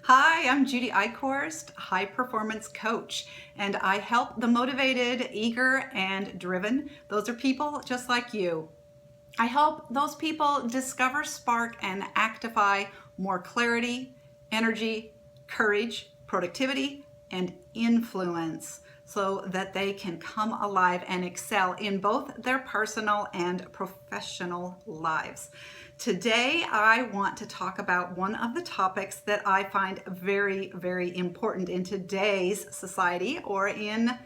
Hi, I'm Judy Eichhorst, high performance coach, and I help the motivated, eager, and driven. Those are people just like you. I help those people discover, spark, and actify more clarity, energy, courage, productivity, and influence so that they can come alive and excel in both their personal and professional lives. Today, I want to talk about one of the topics that I find very, very important in today's society or in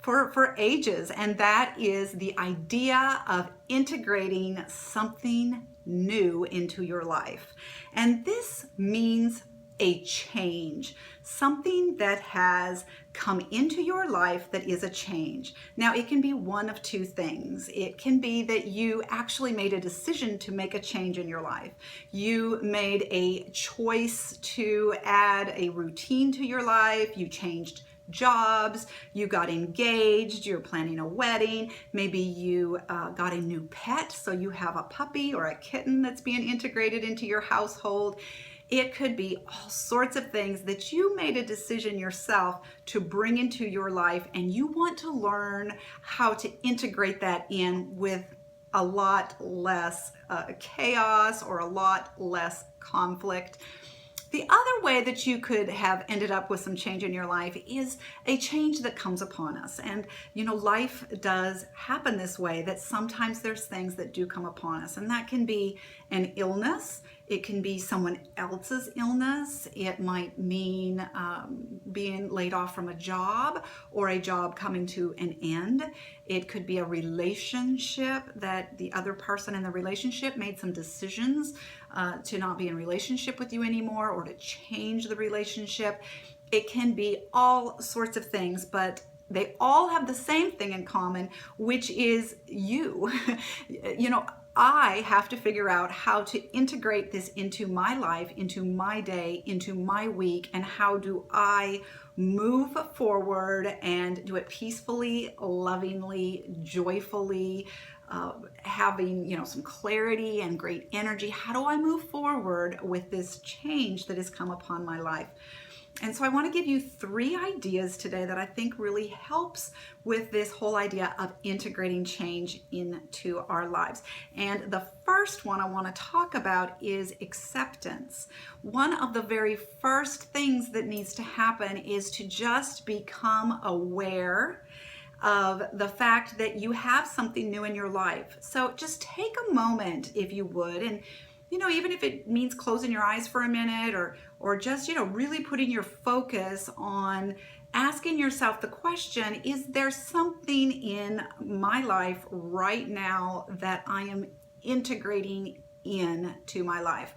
for ages, and that is the idea of integrating something new into your life. And this means a change, something that has come into your life that is a change. Now, it can be one of two things. It can be that you actually made a decision to make a change in your life. You made a choice to add a routine to your life. You changed jobs, you got engaged, you're planning a wedding, maybe you got a new pet, so you have a puppy or a kitten that's being integrated into your household. It could be all sorts of things that you made a decision yourself to bring into your life, and you want to learn how to integrate that in with a lot less chaos or a lot less conflict. The other way that you could have ended up with some change in your life is a change that comes upon us. And, life does happen this way, that sometimes there's things that do come upon us. And that can be an illness. It can be someone else's illness. It might mean being laid off from a job or a job coming to an end. It could be a relationship that the other person in the relationship made some decisions to not be in relationship with you anymore or to change the relationship. It can be all sorts of things, but they all have the same thing in common, which is you. I have to figure out how to integrate this into my life, into my day, into my week, and how do I move forward and do it peacefully, lovingly, joyfully, having some clarity and great energy. How do I move forward with this change that has come upon my life? And so I want to give you 3 ideas today that I think really helps with this whole idea of integrating change into our lives. And the first one I want to talk about is acceptance. One of the very first things that needs to happen is to just become aware of the fact that you have something new in your life. So just take a moment, if you would, and even if it means closing your eyes for a minute or just, really putting your focus on asking yourself the question, is there something in my life right now that I am integrating into my life?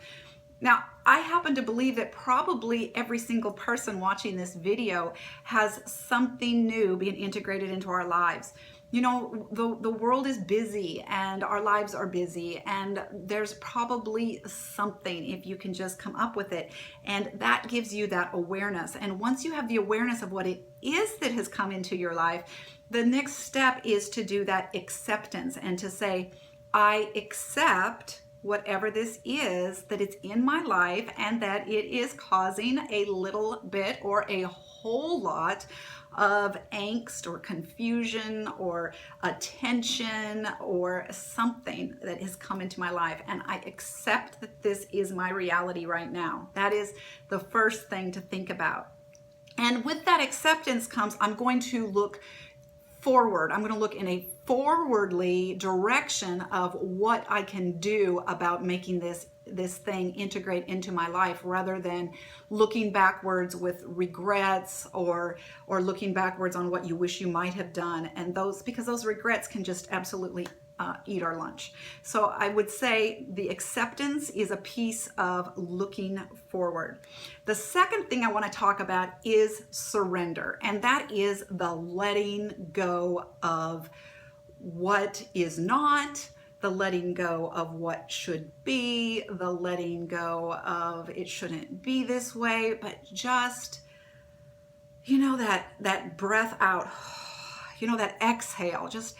Now, I happen to believe that probably every single person watching this video has something new being integrated into our lives. The world is busy and our lives are busy, and there's probably something if you can just come up with it. And that gives you that awareness. And once you have the awareness of what it is that has come into your life, the next step is to do that acceptance and to say, I accept whatever this is, that it's in my life and that it is causing a little bit or a whole lot of angst or confusion or attention or something that has come into my life, and I accept that this is my reality right now. That is the first thing to think about. And with that acceptance comes, I'm going to look forward. I'm going to look in a forwardly direction of what I can do about making this thing integrate into my life, rather than looking backwards with regrets or looking backwards on what you wish you might have done, and because those regrets can just absolutely eat our lunch. So I would say the acceptance is a piece of looking forward. The second thing I want to talk about is surrender, and that is the letting go of what is not, the letting go of what should be, the letting go of it shouldn't be this way, but just, that breath out. you know, that exhale, just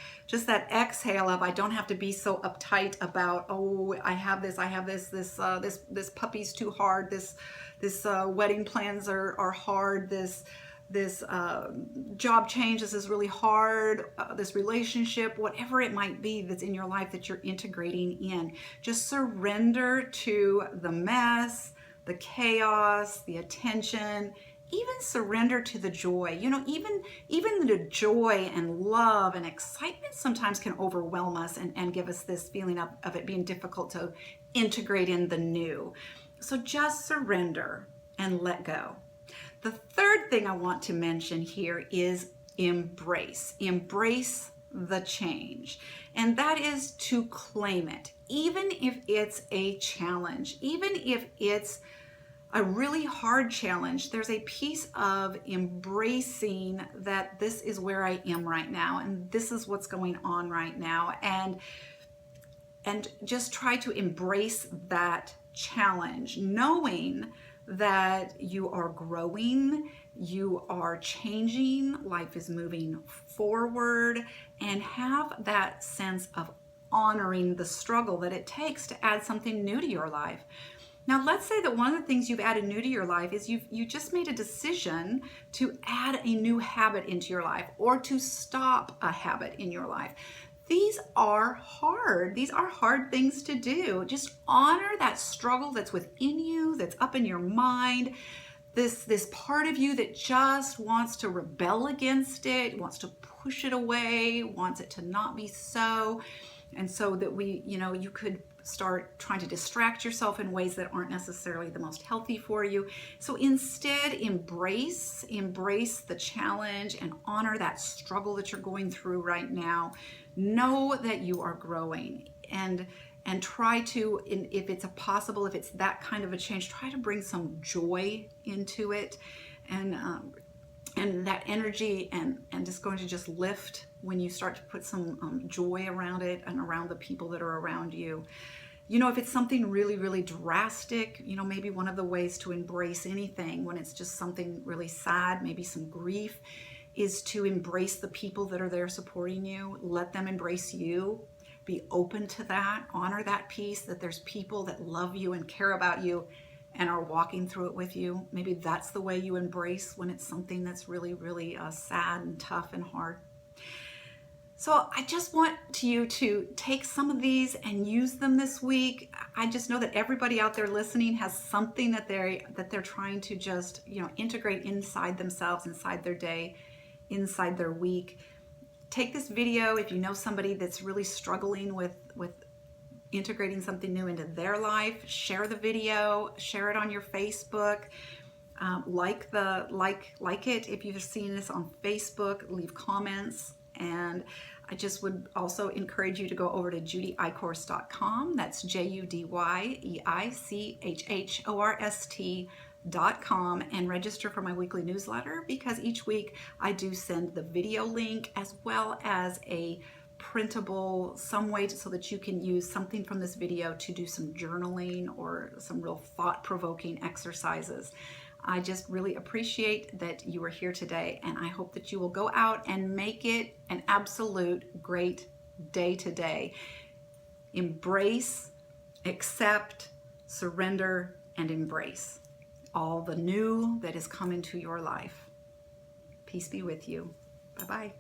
that exhale of, I don't have to be so uptight about, oh, I have this puppy's too hard, this wedding plans are hard, this job change, this is really hard, this relationship, whatever it might be that's in your life that you're integrating in. Just surrender to the mess, the chaos, the attention. Even surrender to the joy. You know, even the joy and love and excitement sometimes can overwhelm us and give us this feeling of it being difficult to integrate in the new. So just surrender and let go. The third thing I want to mention here is embrace. Embrace the change. And that is to claim it. Even if it's a challenge, even if it's a really hard challenge, there's a piece of embracing that this is where I am right now, and this is what's going on right now, and just try to embrace that challenge, knowing that you are growing, you are changing, life is moving forward, and have that sense of honoring the struggle that it takes to add something new to your life. Now, let's say that one of the things you've added new to your life is you just made a decision to add a new habit into your life, or to stop a habit in your life. These are hard. These are hard things to do. Just honor that struggle that's within you, that's up in your mind, this part of you that just wants to rebel against it, wants to push it away, wants it to not be so. And so that you could start trying to distract yourself in ways that aren't necessarily the most healthy for you. So instead, embrace the challenge and honor that struggle that you're going through right now. Know that you are growing, and try to, if it's possible, if it's that kind of a change, try to bring some joy into it, and that energy and just going to just lift when you start to put some joy around it and around the people that are around you. You know, if it's something really, really drastic, you know, maybe one of the ways to embrace anything when it's just something really sad, maybe some grief, is to embrace the people that are there supporting you. Let them embrace you. Be open to that. Honor that piece, that there's people that love you and care about you and are walking through it with you. Maybe that's the way you embrace when it's something that's really, really sad and tough and hard. So I just want you to take some of these and use them this week. I just know that everybody out there listening has something that they're trying to just, you know, integrate inside themselves, inside their day, inside their week. Take this video if you know somebody that's really struggling with integrating something new into their life. Share the video, share it on your Facebook. Like it if you've seen this on Facebook. Leave comments. And I just would also encourage you to go over to judyeichhorst.com. That's JUDYEICHHORST.com and register for my weekly newsletter, because each week I do send the video link as well as a printable, some way so that you can use something from this video to do some journaling or some real thought-provoking exercises. I just really appreciate that you are here today, and I hope that you will go out and make it an absolute great day today. Embrace, accept, surrender, and embrace all the new that has come into your life. Peace be with you. Bye-bye.